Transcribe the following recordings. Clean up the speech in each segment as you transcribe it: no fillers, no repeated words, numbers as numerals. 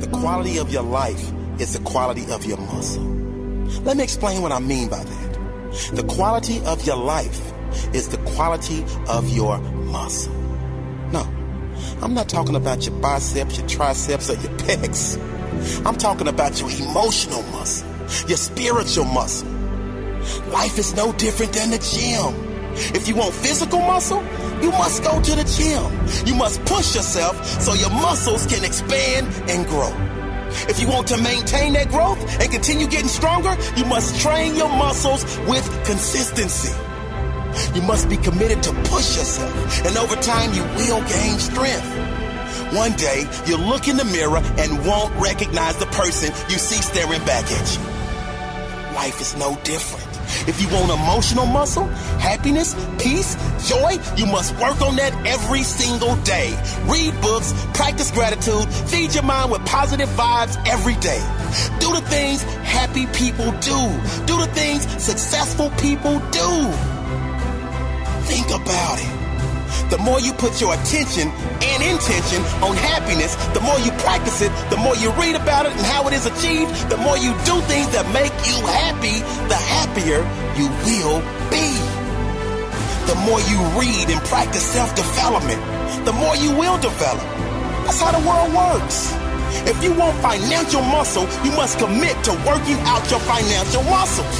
The quality of your life is the quality of your muscle. Let me explain what I mean by that. The quality of your life is the quality of your muscle. No, I'm not talking about your biceps, your triceps, or your pecs. I'm talking about your emotional muscle, your spiritual muscle. Life is no different than the gym. If you want physical muscle, you must go to the gym. You must push yourself so your muscles can expand and grow. If you want to maintain that growth and continue getting stronger, you must train your muscles with consistency. You must be committed to push yourself, and over time you will gain strength. One day, you'll look in the mirror and won't recognize the person you see staring back at you. Life is no different. If you want emotional muscle, happiness, peace, joy, you must work on that every single day. Read books, practice gratitude, feed your mind with positive vibes every day. Do the things happy people do. Do the things successful people do. Think about it. The more you put your attention and intention on happiness, the more you practice it, the more you read about it and how it is achieved, the more you do things that make you happy, the happier you will be. The more you read and practice self-development, the more you will develop. That's how the world works. If you want financial muscle, you must commit to working out your financial muscles.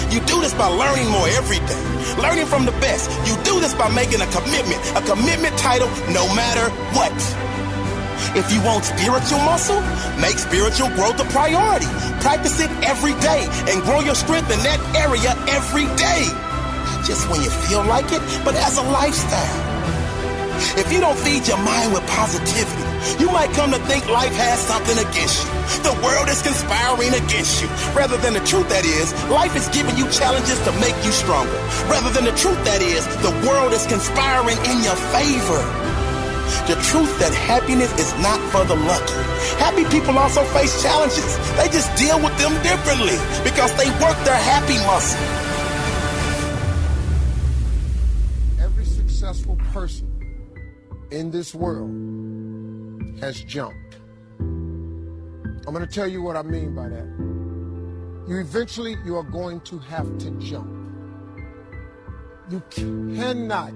You do this by learning more every day, learning from the best. You do this by making a commitment title no matter what. If you want spiritual muscle, make spiritual growth a priority. Practice it every day and grow your strength in that area every day. Not just when you feel like it, but as a lifestyle. If you don't feed your mind with positivity, you might come to think life has something against you. The world is conspiring against you. Rather than the truth that is, life is giving you challenges to make you stronger. Rather than the truth that is, the world is conspiring in your favor. The truth that happiness is not for the lucky. Happy people also face challenges. They just deal with them differently because they work their happy muscle. Every successful person in this world has jumped. I'm going to tell you what I mean by that. You are going to have to jump. You cannot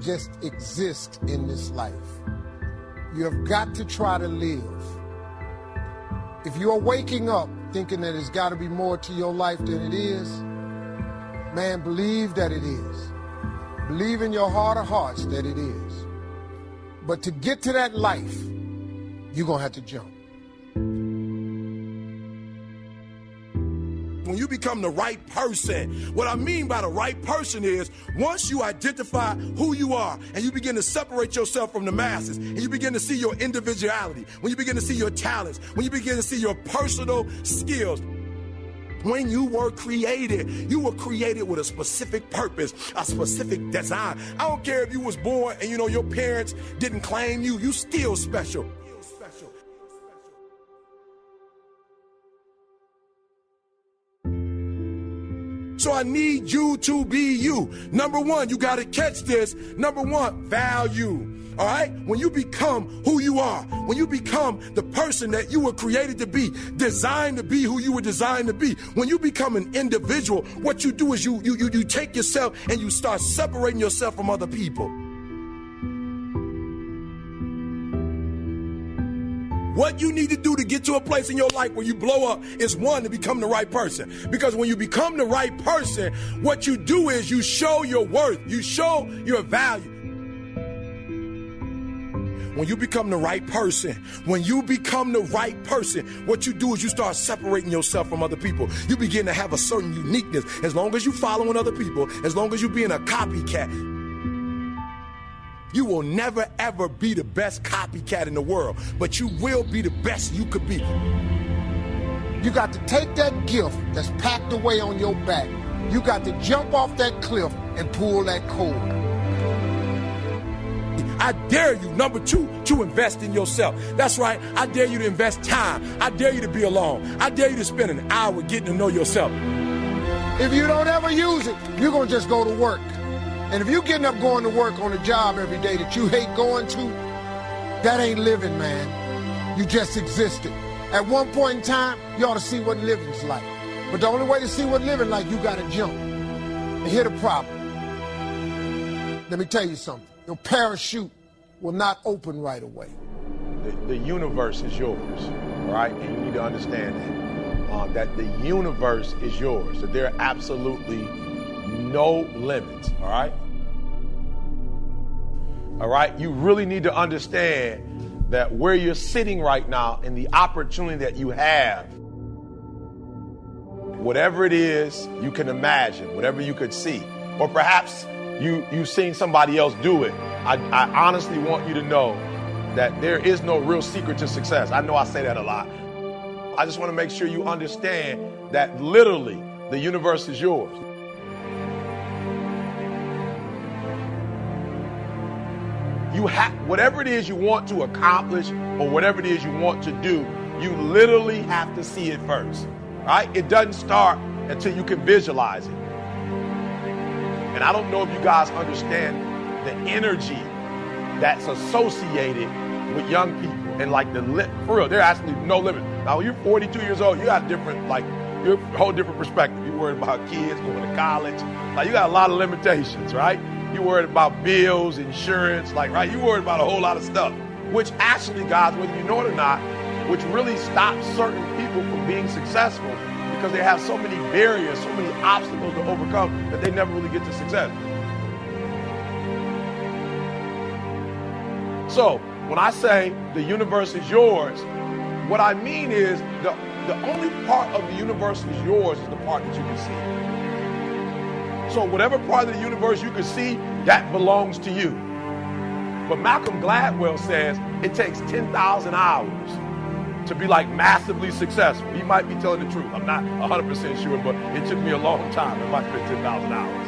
just exist in this life. You have got to try to live. If you are waking up thinking that there's got to be more to your life than it is, man, believe that it is. Believe in your heart of hearts that it is. But to get to that life, you're going to have to jump. When you become the right person, what I mean by the right person is once you identify who you are and you begin to separate yourself from the masses and you begin to see your individuality, when you begin to see your talents, when you begin to see your personal skills. When you were created with a specific purpose, a specific design. I don't care if you was born and your parents didn't claim you, you still special. So I need you to be you. Number one, you got to catch this. Number one, value. All right? When you become who you are, when you become the person that you were created to be, designed to be who you were designed to be, when you become an individual, what you do is you take yourself and you start separating yourself from other people. What you need to do to get to a place in your life where you blow up is one, to become the right person. Because when you become the right person, what you do is you show your worth, you show your value. When you become the right person, what you do is you start separating yourself from other people. You begin to have a certain uniqueness. As long as you following other people, as long as you being a copycat, you will never ever be the best copycat in the world, but you will be the best you could be. You got to take that gift that's packed away on your back. You got to jump off that cliff and pull that cord. I dare you, number two, to invest in yourself. That's right. I dare you to invest time. I dare you to be alone. I dare you to spend an hour getting to know yourself. If you don't ever use it, you're going to just go to work. And if you're getting up going to work on a job every day that you hate going to, that ain't living, man. You just existed. At one point in time, you ought to see what living's like. But the only way to see what living like, you got to jump. And here's the problem. Let me tell you something. Your parachute will not open right away. The universe is yours, all right? And you need to understand that the universe is yours, that there are absolutely no limits, all right? All right? You really need to understand that where you're sitting right now and the opportunity that you have, whatever it is you can imagine, whatever you could see, or perhaps you've seen somebody else do it, I honestly want you to know that there is no real secret to success. I know I say that a lot. I just want to make sure you understand that literally the universe is yours. You have whatever it is you want to accomplish or whatever it is you want to do, you literally have to see it first, right? It doesn't start until you can visualize it. And I don't know if you guys understand the energy that's associated with young people and like for real, there are actually no limit. Now, when you're 42 years old, you got different, like, you're a whole different perspective. You're worried about kids going to college. Like, you got a lot of limitations, right? You're worried about bills, insurance, like, right? You're worried about a whole lot of stuff, which actually, guys, whether you know it or not, which really stops certain people from being successful because they have so many barriers, so many obstacles to overcome that they never really get to success. So when I say the universe is yours, what I mean is the only part of the universe is yours is the part that you can see. So whatever part of the universe you can see, that belongs to you. But Malcolm Gladwell says it takes 10,000 hours to be like massively successful. He might be telling the truth. I'm not 100% sure, but it took me a long time. It might have been 10,000 hours.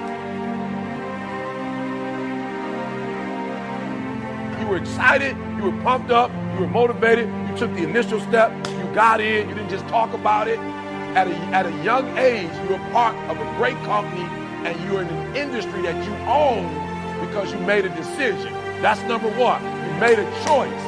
You were excited, you were pumped up, you were motivated, you took the initial step, you got in, you didn't just talk about it. At a young age, you're part of a great company and you're in an industry that you own because you made a decision. That's number one. You made a choice.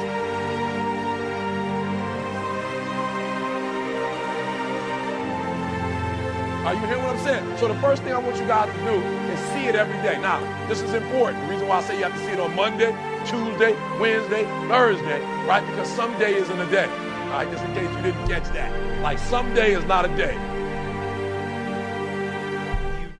Are you hearing what I'm saying? So the first thing I want you guys to do is see it every day. Now, this is important. The reason why I say you have to see it on Monday, Tuesday, Wednesday, Thursday, right? Because some day isn't a day. All right, just in case you didn't catch that. Like, some day is not a day.